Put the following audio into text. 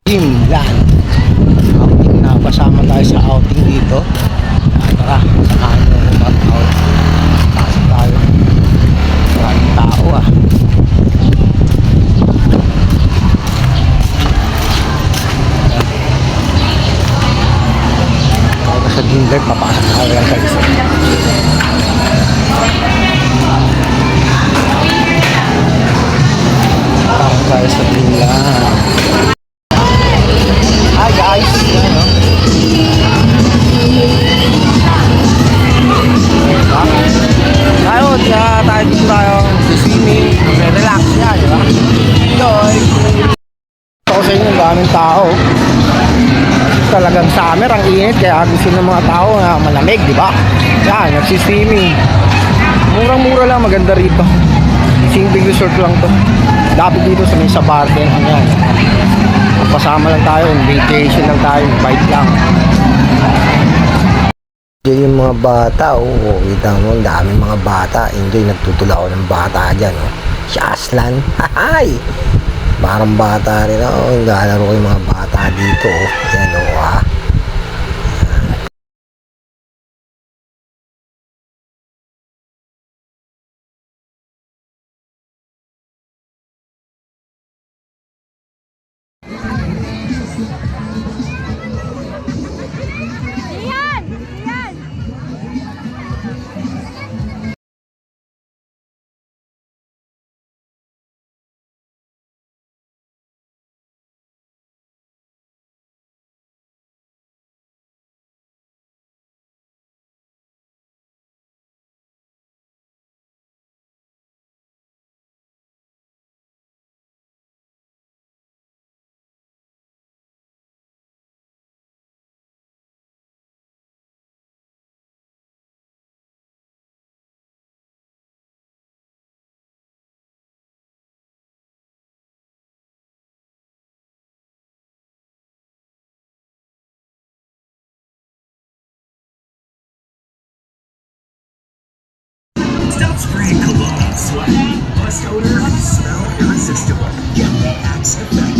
Dreamland outing na, kasama tayo sa outing dito. Tara, sakahan nyo kung mag-out. Pasok tayo, maraming tao Tayo sa Dreamland, mapasok tayo lang sa isa. Pasok tayo sa Dreamland. Hi guys, yan o. Tayo dito tayo swimming, relax yan, di ba? Enjoy! Ito ko sa inyo, daming tao. Talagang summer, ang init, kaya gusto ng mga tao na malamig, di ba? Yan, nagsiswimming. Murang-mura lang, maganda rito. Simple resort lang to. Dapat dito sa may Sabarden, yan. Pasama lang tayo, vacation lang tayo, bike lang. Enjoy yung mga bata, kita mo, ang daming mga bata. Enjoy, nagtutulaw ng bata dyan, si Aslan, hahay! Parang bata rin, naglalaro ko yung mga bata dito, yan Stop spraying cologne and sweat. Must odor, smell irresistible. Get the Axe effect.